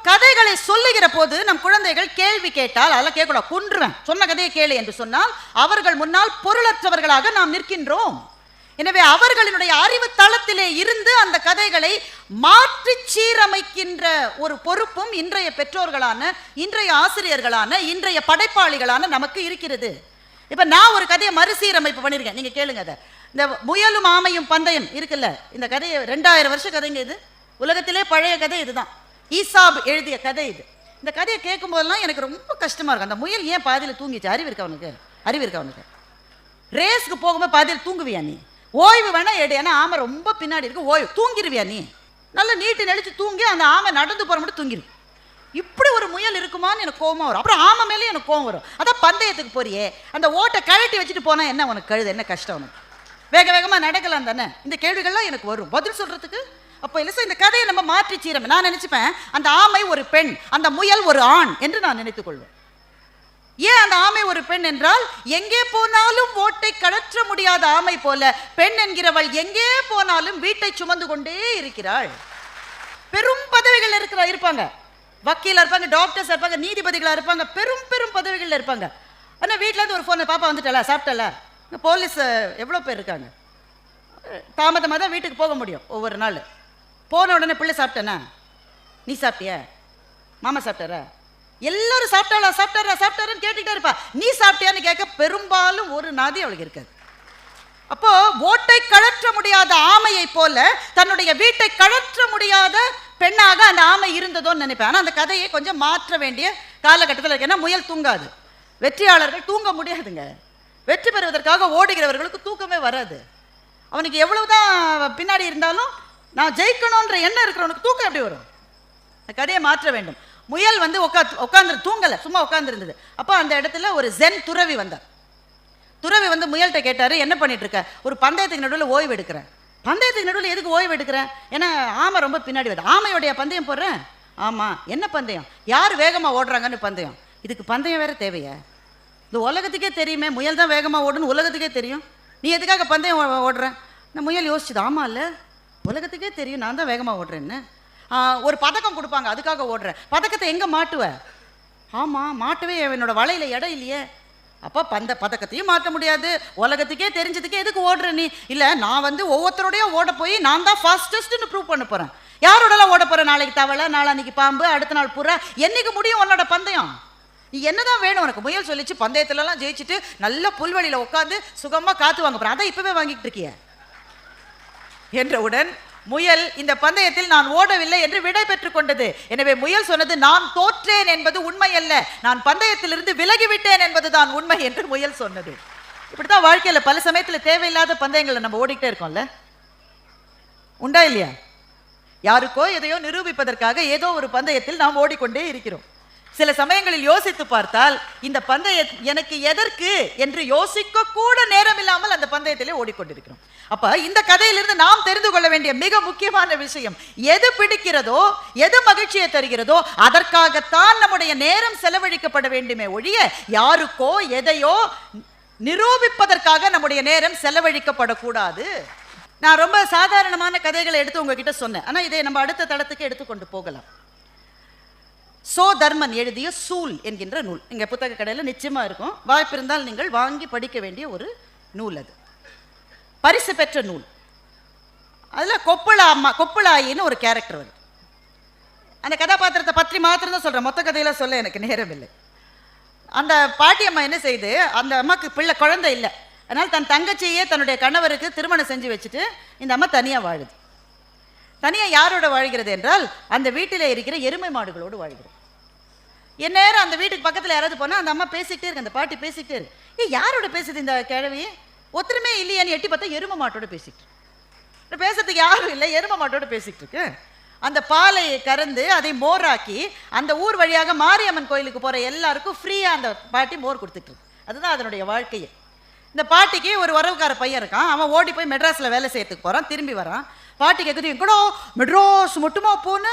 கதைகளை சொல்லுகிற போது நம் குழந்தைகள் கேள்வி கேட்டால் அதெல்லாம் கேட்கக்கூடாது, கொன்றுவேன், சொன்ன கதையை கேளு என்று சொன்னால் அவர்கள் முன்னால் பொருளற்றவர்களாக நாம் நிற்கின்றோம். எனவே அவர்களினுடைய அறிவு தளத்திலே இருந்து அந்த கதைகளை மாற்றி சீரமைக்கின்ற ஒரு பொறுப்பும் இன்றைய பெற்றோர்களான, இன்றைய ஆசிரியர்களான, இன்றைய படைப்பாளிகளான நமக்கு இருக்கிறது. இப்ப நான் ஒரு கதையை மறுசீரமைப்பு பண்ணிருக்கேன், நீங்க கேளுங்க. அதை இந்த முயலும் ஆமையும் பந்தயம் இருக்குல்ல, இந்த கதையை 2000 வருஷ கதைங்க, இது உலகத்திலே பழைய கதை, இதுதான் ஈசாப் எழுதிய கதை இது. இந்த கதையை கேட்கும் போதெல்லாம் எனக்கு ரொம்ப கஷ்டமா இருக்கும். அந்த முயல் ஏன் பாதியில் தூங்கிச்சு? அறிவு இருக்கா அவனுக்கு? ரேஸ்க்கு போகும்போது பாதியில் தூங்குவியா நீ? ஓய்வு வேணா எடு, ஏன்னா ஆமை ரொம்ப பின்னாடி இருக்கு, ஓய்வு தூங்கிடுவியா நீ? நல்லா நீட்டு நெளிச்சு தூங்கி அந்த ஆமை நடந்து போற மட்டும் தூங்கிடும். இப்படி ஒரு முயல் இருக்குமான்னு எனக்கு கோவம் வரும். அப்புறம் ஆமை மேலே எனக்கு கோவம் வரும். அதான் பந்தயத்துக்கு போறியே, அந்த ஓட்டை கழட்டி வச்சுட்டு போனா என்ன உனக்கு கழுது, என்ன கஷ்டம் உனக்கு? வேக வேகமா நடக்கலாம் தானே? இந்த கேள்விகள்லாம் எனக்கு வரும் பதில் சொல்றதுக்கு. அப்போ இல்லை இந்த கதையை நம்ம மாற்றி சீரமை. நான் நினைச்சுப்பேன் அந்த ஆமை ஒரு பெண், அந்த முயல் ஒரு ஆண் என்று நான் நினைத்துக் கொள்வேன். ஏன் அந்த ஆமை ஒரு பெண் என்றால், எங்கே போனாலும் ஓட்டை கழற்ற முடியாத ஆமை போல பெண் என்கிறவள் எங்கே போனாலும் வீட்டை சுமந்து கொண்டே இருக்கிறாள். பெரும் பதவிகள் இருப்பாங்க, வக்கீலா இருப்பாங்க, டாக்டர்ஸ் இருப்பாங்க, நீதிபதிகளா இருப்பாங்க, பெரும் பெரும் பதவிகள் இருப்பாங்க. ஆனால் வீட்டில் இருந்து ஒரு ஃபோன், பாப்பா வந்துட்டல, சாப்பிட்டல. போலீஸ் எவ்வளோ பேர் இருக்காங்க, தாமதமாக தான் வீட்டுக்கு போக முடியும். ஒவ்வொரு நாள் போன உடனே பிள்ளை சாப்பிட்டேனா, நீ சாப்பிட்டியா, மாமா சாப்பிட்டாரா, எல்லாரும் சாப்பிட்டாரான்னு கேட்டுக்கிட்டே இருப்பா. நீ சாப்பிட்டியான்னு கேட்க பெரும்பாலும் ஒரு நாதி அவளுக்கு இருக்காது. அப்போ ஓட்டை கழற்ற முடியாத ஆமையை போல தன்னுடைய வீட்டை கழற்ற முடியாத பெண்ணாக அந்த ஆமை இருந்ததோன்னு நினைப்பேன். ஆனால் அந்த கதையை கொஞ்சம் மாற்ற வேண்டிய காலகட்டத்தில் இருக்கு. ஏன்னா முயல் தூங்காது, வெற்றியாளர்கள் தூங்க முடியாதுங்க. வெற்றி பெறுவதற்காக ஓடுகிறவர்களுக்கு தூக்கமே வராது. அவனுக்கு எவ்வளவுதான் பின்னாடி இருந்தாலும் நான் ஜெயிக்கணும்ன்ற எண்ணம் இருக்கிறவனுக்கு தூக்கம் எப்படி வரும்? அந்த கதையை மாற்ற வேண்டும். முயல் வந்து உட்காந்து தூங்கலை, சும்மா உட்காந்துருந்தது. அப்போ அந்த இடத்துல ஒரு ஜென் துறவி வந்தார். துறவி வந்து முயல்கிட்ட கேட்டார், என்ன பண்ணிட்டு இருக்க? ஒரு பந்தயத்துக்கு நடுவில் ஓய்வு எடுக்கிறேன். பந்தயத்துக்கு நடுவில் எதுக்கு ஓய்வு எடுக்கிறேன்? ஏன்னா ஆமை ரொம்ப பின்னாடி வருது. ஆமையோடைய பந்தயம் போடுறேன். ஆமாம், என்ன பந்தயம்? யார் வேகமாக ஓடுறாங்கன்னு பந்தயம். இதுக்கு பந்தயம் வேற தேவையா? இந்த உலகத்துக்கே தெரியுமே முயல் தான் வேகமாக ஓடுன்னு உலகத்துக்கே தெரியும். நீ எதுக்காக பந்தயம் ஓடுறேன்? நான் முயல் யோசிச்சுது, ஆமாம் இல்லை, உலகத்துக்கே தெரியும் நான் தான் வேகமாக ஓடுறேன்னு. ஒரு பதக்கம் கொடுப்பாங்க, அதுக்காக ஓடுறேன். பதக்கத்தை எங்கே மாட்டுவேன்? ஆமாம், மாட்டவே என்னோட வலையில் இடம் இல்லையே. அப்போ பதக்கத்தையும் மாற்ற முடியாது, உலகத்துக்கே தெரிஞ்சதுக்கே எதுக்கு ஓடுற நீ? இல்லை, நான் வந்து ஒவ்வொருத்தரோடையும் ஓட போய் நான் தான் ஃபாஸ்டஸ்ட்னு ப்ரூவ் பண்ண போகிறேன். யாரோடலாம் ஓட போகிறேன்? நாளைக்கு தவளை, நாளான்னைக்கு பாம்பு, அடுத்த நாள் புறா. என்னைக்கு முடியும் உன்னோட பந்தயம்? நீ என்னதான் வேணும் உனக்கு? முயல் சொல்லிச்சு, பந்தயத்துலலாம் ஜெயிச்சுட்டு நல்ல புல்வெளியில் உட்காந்து சுகமாக காத்து வாங்க போகிறேன், அதான் இப்போவே வாங்கிட்டு இருக்கிய என்றவுடன் முயல் இந்த பந்தயத்தில் நான் ஓடவில்லை என்று விடை பெற்றுக் கொண்டது. எனவே முயல் சொன்னது, நான் தோற்றேன் என்பது உண்மை அல்ல, நான் பந்தயத்திலிருந்து விலகிவிட்டேன் என்பதுதான் உண்மை என்று முயல் சொன்னது. இப்படித்தான் வாழ்க்கையில பல சமயத்துல தேவையில்லாத பந்தயங்களை நம்ம ஓடிக்கிட்டே இருக்கோம்ல, உண்டா இல்லையா? யாருக்கோ எதையோ நிரூபிப்பதற்காக ஏதோ ஒரு பந்தயத்தில் நாம் ஓடிக்கொண்டே இருக்கிறோம். சில சமயங்களில் யோசித்து பார்த்தால் இந்த பந்தயம் எனக்கு எதற்கு என்று யோசிக்க கூட நேரம் இல்லாமல் அந்த பந்தயத்திலே ஓடிக்கொண்டிருக்கிறோம். அப்ப இந்த கதையிலிருந்து நாம் தெரிந்து கொள்ள வேண்டிய மிக முக்கியமான விஷயம், எது பிடிக்கிறதோ, எது மகிழ்ச்சியை தருகிறதோ அதற்காகத்தான் நம்முடைய நேரம் செலவழிக்கப்பட வேண்டுமே ஒழிய யாருக்கோ எதையோ நிரூபிப்பதற்காக நம்முடைய நேரம் செலவழிக்கப்படக்கூடாது. நான் ரொம்ப சாதாரணமான கதைகளை எடுத்து உங்ககிட்ட சொன்னேன், ஆனா இதை நம்ம அடுத்த தளத்துக்கு எடுத்துக்கொண்டு போகலாம். சோ தர்மன் எழுதிய சூல் என்கின்ற நூல் இங்கே புத்தக கடையில் நிச்சயமா இருக்கும், வாய்ப்பு இருந்தால் நீங்கள் வாங்கி படிக்க வேண்டிய ஒரு நூல். அது பரிசு பெற்ற நூல். அதில் கொப்பளாயின்னு ஒரு கேரக்டர் வருது. அந்த கதாபாத்திரத்தை பற்றி மாத்திரம் தான் சொல்கிறேன், மொத்த கதையெல்லாம் சொல்ல எனக்கு நேரம் இல்லை. அந்த பாட்டி அம்மா என்ன செய்யுது, அந்த அம்மாவுக்கு குழந்தை இல்லை, அதனால் தன் தங்கச்சியே தன்னுடைய கணவருக்கு திருமணம் செஞ்சு வச்சுட்டு இந்த அம்மா தனியாக வாழுது. தனியாக யாரோட வாழ்கிறது என்றால் அந்த வீட்டில் இருக்கிற எருமை மாடுகளோடு வாழ்கிறது. எந்நேரம் அந்த வீட்டுக்கு பக்கத்தில் யாராவது போனால் அந்த அம்மா பேசிக்கிட்டே இருக்கு, அந்த பாட்டி பேசிக்கிட்டே இருக்கு. யாரோட பேசுது இந்த கிழவி? ஒத்துருமே இல்லையான்னு எட்டி பார்த்தா எருமை மாட்டோட பேசிக்கிட்டு, பேசுறதுக்கு யாரும் இல்லை, எருமை மாட்டோட பேசிக்கிட்டு இருக்கு. அந்த பாலை கறந்து அதை மோராக்கி அந்த ஊர் வழியாக மாரியம்மன் கோயிலுக்கு போகிற எல்லாருக்கும் ஃப்ரீயாக அந்த பாட்டி மோர் கொடுத்துட்டு இருக்கு. அதுதான் அதனுடைய வாழ்க்கையே. இந்த பாட்டிக்கு ஒரு உறவுக்கார பையன் இருக்கான், அவன் ஓடி போய் மெட்ராஸில் வேலை செய்யறதுக்கு போகிறான், திரும்பி வரான். பாட்டி கேட்குது, எங்கடோ மெட்ராஸ் மட்டுமா போன,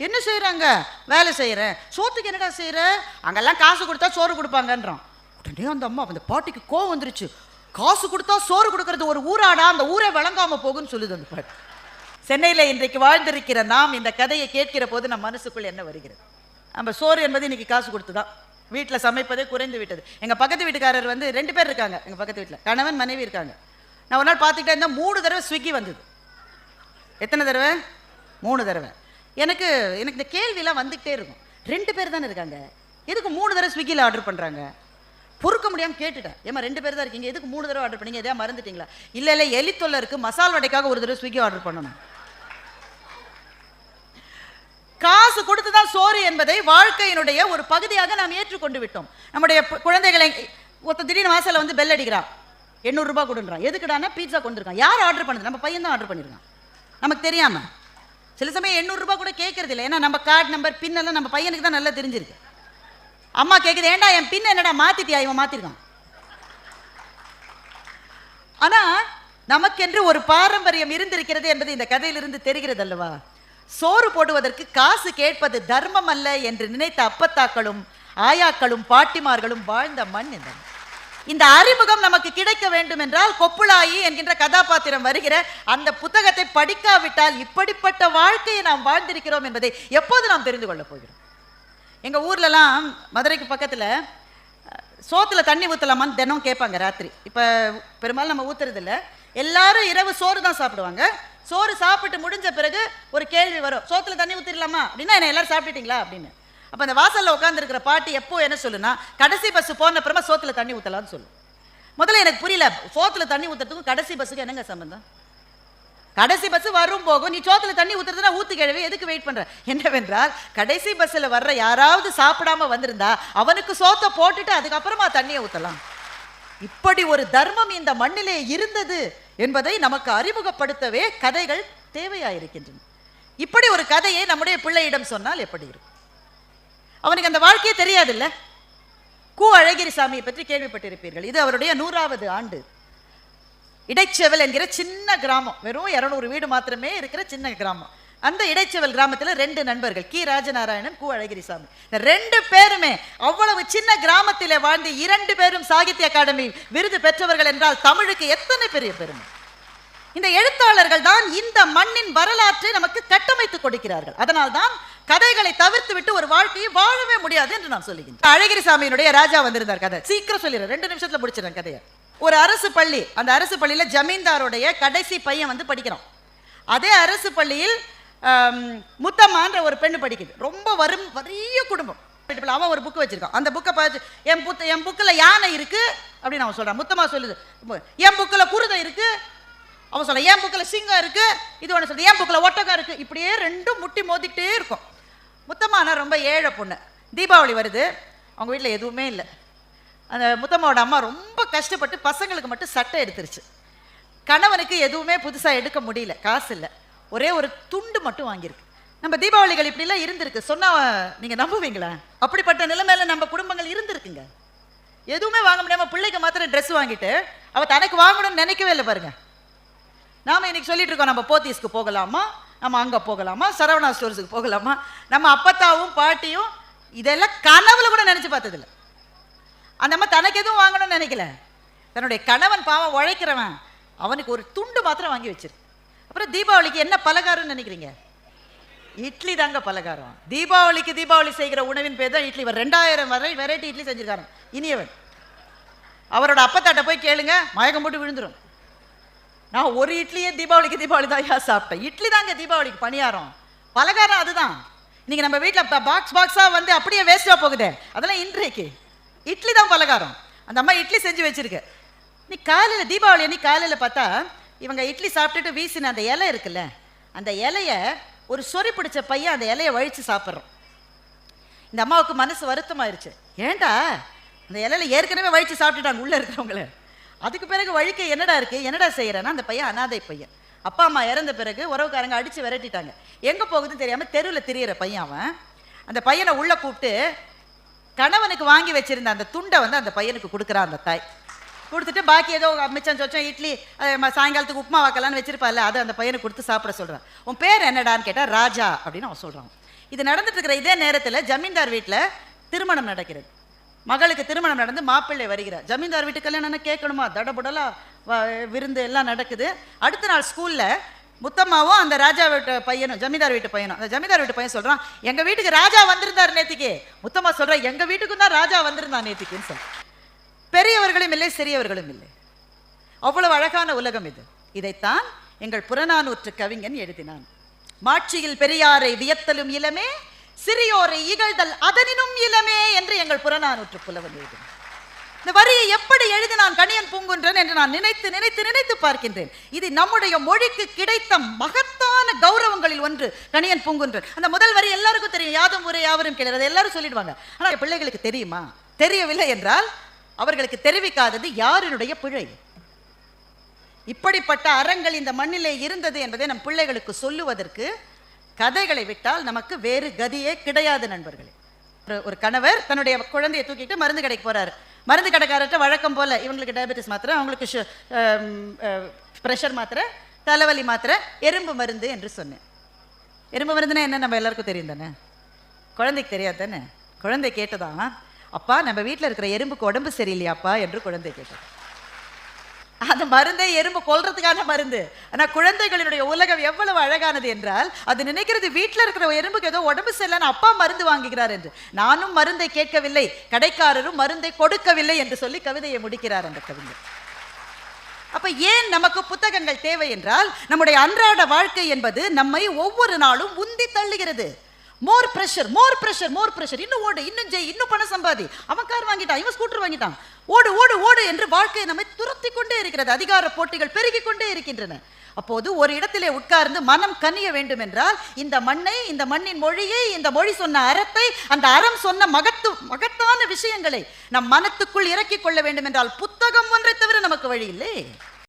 என்ன செய்கிறாங்க? வேலை செய்கிறேன். சோத்துக்கு என்னடா செய்கிற? அங்கெல்லாம் காசு கொடுத்தா சோறு கொடுப்பாங்கன்றான். உடனே அந்த அம்மா, அந்த பாட்டிக்கு கோவம் வந்துருச்சு, காசு கொடுத்தா சோறு கொடுக்கறது ஒரு ஊராடா, அந்த ஊரே வழங்காம போகுன்னு சொல்லுது அந்த பாட்டி. சென்னையில் இன்றைக்கு வாழ்ந்திருக்கிற நாம் இந்த கதையை கேட்கிற போது நம் மனசுக்குள் என்ன வருகிறது? நம்ம சோறு என்பது இன்னைக்கு காசு கொடுத்து தான். வீட்டில் சமைப்பதே குறைந்து விட்டது. எங்கள் பக்கத்து வீட்டுக்காரர் வந்து 2 பேர் இருக்காங்க. எங்கள் பக்கத்து வீட்டில் கணவன் மனைவி இருக்காங்க. நான் ஒரு நாள் பார்த்துக்கிட்டே இருந்தால் 3 தடவை ஸ்விக்கி வந்தது. எத்தனை தடவை? 3 தடவை. எனக்கு இந்த கேள்வியெல்லாம் வந்துக்கிட்டே இருக்கும். 2 பேர் தானே இருக்காங்க, எதுக்கு 3 தடவை ஸ்விக்கியில் ஆர்டர் பண்ணுறாங்க? பொறுக்க முடியாமல் கேட்டுட்டேன். ஏமா 2 பேர் தான் இருக்கீங்க, எதுக்கு 3 தடவை ஆர்டர் பண்ணீங்க? எதையா மறந்துட்டீங்களா? இல்லை எலி தொல்லை இருக்குது, மசால் வடைக்காக ஒரு தடவை ஸ்விக்கி ஆர்டர் பண்ணணும். காசு கொடுத்து தான் சோறு என்பதை வாழ்க்கையினுடைய ஒரு பகுதியாக நாம் ஏற்றுக்கொண்டு விட்டோம். நம்முடைய குழந்தைகளை ஒருத்த திடீர்னு வாசலில் வந்து பெல் அடிக்கிறான், 800 ரூபாய் கொடுன்றான். எதுக்குடானா பீட்சா கொண்டுருக்கான். யார் ஆர்டர் பண்ணுது? நம்ம பையன் தான் ஆர்டர் பண்ணியிருக்கான், நமக்கு தெரியாமல். சில சமயம் 800 ரூபாய் கூட கேட்கறது இல்லை. ஏன்னா நம்ம கார்டு நம்பர் பின் எல்லாம் நம்ம பையனுக்கு தான் நல்லா தெரிஞ்சிருக்கு. அம்மா கேட்குது, ஏண்டா என் பின் என்னடா மாத்திட்டியா? இவன் மாத்திருக்கான். ஆனா நமக்கென்று ஒரு பாரம்பரியம் இருந்திருக்கிறது என்பது இந்த கதையிலிருந்து தெரிகிறது அல்லவா? சோறு போடுவதற்கு காசு கேட்பது தர்மம் அல்ல என்று நினைத்த அப்பத்தாக்களும் ஆயாக்களும் பாட்டிமார்களும் வாழ்ந்த மண் இந்த அறிமுகம் நமக்கு கிடைக்க வேண்டும் என்றால் கொப்புளாயி என்கின்ற கதாபாத்திரம் வருகிற அந்த புத்தகத்தை படிக்காவிட்டால் இப்படிப்பட்ட வாழ்க்கையை நாம் வாழ்ந்திருக்கிறோம் என்பதை எப்போது நாம் தெரிந்து கொள்ள போகிறோம்? எங்க ஊர்லலாம் மதுரைக்கு பக்கத்துல சோத்துல தண்ணி ஊற்றலாமான்னு தினம் கேட்பாங்க ராத்திரி. இப்போ பெரும்பாலும் நம்ம ஊற்றுறது இல்லை. எல்லாரும் இரவு சோறு தான் சாப்பிடுவாங்க. சோறு சாப்பிட்டு முடிஞ்ச பிறகு ஒரு கேள்வி வரும், சோத்துல தண்ணி ஊற்றிடலாமா அப்படின்னா, என்ன எல்லாரும் சாப்பிட்டுட்டீங்களா அப்படின்னு. அப்போ அந்த வாசலில் உட்காந்துருக்கிற பாட்டி எப்போ என்ன சொல்லுன்னா, கடைசி பஸ் போன அப்புறமா சோத்துல தண்ணி ஊற்றலான்னு சொல்லு. முதல்ல எனக்கு புரியல, சோத்துல தண்ணி ஊற்றுறதுக்கும் கடைசி பஸ்ஸுக்கு என்னங்க சம்பந்தம்? கடைசி பஸ் வரும் போகும், நீ சோத்துல தண்ணி ஊத்துறதுனா ஊத்து கிழவி, எதுக்கு வெயிட் பண்ற? என்னவென்றால் கடைசி பஸ்ஸில் வர்ற யாராவது சாப்பிடாம வந்திருந்தா அவனுக்கு சோத்தை போட்டுட்டு அதுக்கப்புறமா தண்ணியை ஊற்றலாம். இப்படி ஒரு தர்மம் இந்த மண்ணிலே இருந்தது என்பதை நமக்கு அறிமுகப்படுத்தவே கதைகள் தேவையாயிருக்கின்றன. இப்படி ஒரு கதையை நம்முடைய பிள்ளையிடம் சொன்னால் எப்படி இருக்கும்? அவனுக்கு அந்த வாழ்க்கையே தெரியாதுல்ல. கு அழகிரிசாமியை பற்றி கேள்விப்பட்டிருப்பீர்கள். இது அவருடைய 100வது ஆண்டு. இடைச்செவல் என்கிற சின்ன கிராமம், வெறும் 200 வீடு மாத்திரமே இருக்கிற சின்ன கிராமம். அந்த இடைச்செவல் கிராமத்தில் 2 நண்பர்கள், கி ராஜநாராயணன், கு அழகிரிசாமி. 2 பேருமே அவ்வளவு சின்ன கிராமத்திலே வாழ்ந்து 2 பேரும் சாகித்ய அகாடமி விருது பெற்றவர்கள் என்றால் தமிழுக்கு எத்தனை பெரிய பெருமை! இந்த எழுத்தாளர்கள் தான் இந்த மண்ணின் வரலாற்றை நமக்கு கட்டமைத்து கொடுக்கிறார்கள். அதனால் தான் கதைகளை தவிர்த்து விட்டு ஒரு வாழ்க்கையை வாழவே முடியாது என்று நான் சொல்லுகிறேன். அழகிரிசாமியினுடைய ராஜா வந்திருந்தார். கதை சீக்கிரம் சொல்லிடுறேன், 2 நிமிஷத்துல முடிச்சிடறேன் கதையை. ஒரு அரசு பள்ளி, அந்த அரசு பள்ளியில் ஜமீன்தாருடைய கடைசி பையன் வந்து படிக்கிறான். அதே அரசு பள்ளியில் முத்தம்மான்ற ஒரு பெண்ணு படிக்குது. ரொம்ப வறிய குடும்பம். அவன் ஒரு புக்கு வச்சிருக்கான். அந்த புக்கை பார்த்து என் புக்கில் யானை இருக்கு அப்படின்னு அவன் சொல்றான். முத்தம்மா சொல்லுது, என் புக்கில் குருதை இருக்கு. அவன் சொல்ல, என் புக்கில் சிங்கம் இருக்கு. இது ஒன்று சொல்லுது, என் புக்கில் ஒட்டகம் இருக்கு. இப்படியே 2 முட்டி மோதிக்கிட்டே இருக்கும். முத்தம்மானா ரொம்ப ஏழை பொண்ணு. தீபாவளி வருது, அவங்க வீட்டில் எதுவுமே இல்லை. அந்த முத்தம்மாவோட அம்மா ரொம்ப கஷ்டப்பட்டு பசங்களுக்கு மட்டும் சட்டை எடுத்துருச்சு. கணவனுக்கு எதுவுமே புதுசாக எடுக்க முடியல, காசு இல்லை. ஒரே ஒரு துண்டு மட்டும் வாங்கியிருக்கு. நம்ம தீபாவளிகள் இப்படிலாம் இருந்திருக்கு, சொன்னால் நீங்கள் நம்புவீங்களா? அப்படிப்பட்ட நிலைமையில நம்ம குடும்பங்கள் இருந்திருக்குங்க. எதுவுமே வாங்க முடியாமல் பிள்ளைக்கு மாத்திரம் ட்ரெஸ் வாங்கிட்டு அவள் தனக்கு வாங்கணும்னு நினைக்கவே இல்லை பாருங்க. நாம் இன்னைக்கு சொல்லிட்டு இருக்கோம், நம்ம போத்தீஸ்க்கு போகலாமா, நம்ம அங்கே போகலாமா, சரவணா ஸ்டோர்ஸுக்கு போகலாமா. நம்ம அப்பத்தாவும் பாட்டியும் இதெல்லாம் கனவுல கூட நினச்சி பார்த்ததில்லை. அந்த அம்மா தனக்கு எதுவும் வாங்கணும்னு நினைக்கல. தன்னுடைய கணவன் பாவம் உழைக்கிறவன், அவனுக்கு ஒரு துண்டு மாத்திரம் வாங்கி வச்சிரு. அப்புறம் தீபாவளிக்கு என்ன பலகாரம்னு நினைக்கிறீங்க? இட்லி தாங்க பலகாரம். தீபாவளி செய்கிற உணவின் பேர் தான் இட்லி. 2000 வரை வெரைட்டி இட்லி செஞ்சிருக்காரு இனியவன். அவரோட அப்பத்தாட்ட போய் கேளுங்க, மயக்கம் போட்டு விழுந்துடும். நான் ஒரு இட்லியே தீபாவளி தான் சாப்பிட்டேன். இட்லி தாங்க தீபாவளிக்கு பணியாரம், பலகாரம் அதுதான். இன்னைக்கு நம்ம வீட்டில் பாக்ஸா வந்து அப்படியே வேஸ்டா போகுது. அதெல்லாம் இன்றைக்கு இட்லி தான் பலகாரம். அந்த அம்மா இட்லி செஞ்சு வச்சிருக்கு. நீ காலையில் தீபாவளி அன்னைக்கு காலையில் பார்த்தா இவங்க இட்லி சாப்பிட்டுட்டு வீசின அந்த இலை இருக்குல்ல, அந்த இலையை ஒரு சொறி பிடிச்ச பையன் அந்த இலையை வழித்து சாப்பிட்றோம். இந்த அம்மாவுக்கு மனசு வருத்தமாயிருச்சு. ஏண்டா அந்த இலையில ஏற்கனவே வழித்து சாப்பிட்டுட்டாங்க உள்ளே இருக்கிறவங்கள, அதுக்கு பிறகு வழிக்க என்னடா இருக்குது, என்னடா செய்கிறேன்னா அந்த பையன் அனாதை பையன். அப்பா அம்மா இறந்த பிறகு உறவுக்காரங்க அடித்து விரட்டிட்டாங்க. எங்கே போகுதுன்னு தெரியாமல் தெருவில் திரியிற பையன் அவன். அந்த பையனை உள்ளே கூப்பிட்டு கணவனுக்கு வாங்கி வச்சிருந்த அந்த துண்டை வந்து அந்த பையனுக்கு கொடுக்குறான். அந்த தாய் கொடுத்துட்டு பாக்கி ஏதோ மிச்சம் சொச்சம் இட்லி சாயங்காலத்துக்கு உப்புமா வாக்கலான்னு வச்சிருப்பாள், அதை அந்த பையனுக்கு கொடுத்து சாப்பிட சொல்கிறான். உன் பேர் என்னடான்னு கேட்டால் ராஜா அப்படின்னு அவன் சொல்கிறான். இது நடந்துட்டு இருக்கிற இதே நேரத்தில் ஜமீன்தார் வீட்டில் திருமணம் நடக்கிறது. மகளுக்கு திருமணம் நடந்து மாப்பிள்ளை வருகிறார். ஜமீன்தார் வீட்டு கல்யாணம் கேட்கணுமா, தடபுடலா விருந்து எல்லாம் நடக்குது. அடுத்த நாள் ஸ்கூலில் முத்தம்மாவும் அந்த ராஜா வீட்டு பையனும், ஜமீன்தார் வீட்டு பையனும். அந்த ஜமீன்தார் வீட்டு பையன் சொல்றான், எங்க வீட்டுக்கு ராஜா வந்திருந்தார் நேத்திக்கு. முத்தம்மா சொல்ற, எங்க வீட்டுக்கும் தான் ராஜா வந்திருந்தான் நேத்திக்குன்னு சொல்ற. பெரியவர்களும் இல்லை, சிறியவர்களும் இல்லை. அவ்வளவு அழகான உலகம் இது. இதைத்தான் எங்கள் புறநானூற்று கவிஞன் எழுதினான். மாட்சியில் பெரியாரை வியத்தலும் இளமே, சிறியோரை இகழ்தல் அதனினும் இளமே என்று எங்கள் புறநானூற்று புலவன் எழுதினான். இந்த வரியை எப்படி எழுதினான் கணியன் பூங்குன்றன் என்று நான் நினைத்து நினைத்து நினைத்து பார்க்கின்றேன். இது நம்முடைய மொழிக்கு கிடைத்த மகத்தான கௌரவங்களில் ஒன்று கணியன் பூங்குன்றன். அந்த முதல் வரி எல்லாருக்கும் தெரியும், யாதும் ஊரே யாவரும் கேளீர், அதை எல்லாரும் சொல்லிடுவாங்க. ஆனால் பிள்ளைகளுக்கு தெரியுமா? தெரியவில்லை என்றால் அவர்களுக்கு தெரிவிக்காதது யாருடைய பிழை? இப்படிப்பட்ட அறங்கள் இந்த மண்ணிலே இருந்தது என்பதை நம் பிள்ளைகளுக்கு சொல்லுவதற்கு கதைகளை விட்டால் நமக்கு வேறு கதியே கிடையாது நண்பர்களே. ஒரு கணவர் தன்னுடைய குழந்தையை தூக்கிட்டு மருந்து கடைக்கு போறாரு. மருந்து கடைக்காரர்கிட்ட வழக்கம் போல இவங்களுக்கு டயபெட்டிஸ் மாத்திரை, அவங்களுக்கு ப்ரெஷர் மாத்திரை, தலைவலி மாத்திரை, எறும்பு மருந்து என்று சொன்னேன். எறும்பு மருந்துன்னா என்ன நம்ம எல்லாருக்கும் தெரியும் தானே? குழந்தைக்கு தெரியாது தானே? குழந்தை கேட்டதான், அப்பா நம்ம வீட்டில் இருக்கிற எறும்புக்கு உடம்பு சரியில்லையாப்பா என்று குழந்தை கேட்டது. அந்த மருந்தை எறும்பு கொல்றதுக்கான மருந்து. ஆனா குழந்தைகளினுடைய உலகம் எவ்வளவு அழகானது என்றால், அது நினைக்கிறது வீட்டில் இருக்கிற எறும்புக்கு ஏதோ உடம்பு சரியில்லைன்னு அப்பா மருந்து வாங்குகிறார் என்று. நானும் மருந்தை கேட்கவில்லை, கடைக்காரரும் மருந்தை கொடுக்கவில்லை என்று சொல்லி கவிதையை முடிக்கிறார் அந்த கவிஞர். அப்ப ஏன் நமக்கு புத்தகங்கள் தேவை என்றால், நம்முடைய அன்றாட வாழ்க்கை என்பது நம்மை ஒவ்வொரு நாளும் உந்தி தள்ளுகிறது. மோர் பிரஷர், மோர் பிரஷர், மோர் பிரஷர். இன்னும் ஓடு, இன்னும் ஜெய், இன்னும் பணம் சம்பாதி, அவன் கார் வாங்கிட்டான், இவன் ஸ்கூட்டர் வாங்கிட்டான், ஓடு ஓடு ஓடு என்று வாழ்க்கையை நம்மை துரத்தி கொண்டே இருக்கிறது. அதிகார போட்டிகள் பெருகி கொண்டே இருக்கின்றன. அப்போது ஒரு இடத்திலே உட்கார்ந்து மனம் கனிய வேண்டும் என்றால், இந்த மண்ணை, இந்த மண்ணின் மொழியை, இந்த மொழி சொன்ன அறத்தை, அந்த அறம் சொன்ன மகத்தான விஷயங்களை நம் மனத்துக்குள் இறக்கிக் கொள்ள வேண்டும் என்றால் புத்தகம் ஒன்றை தவிர நமக்கு வழி இல்லை.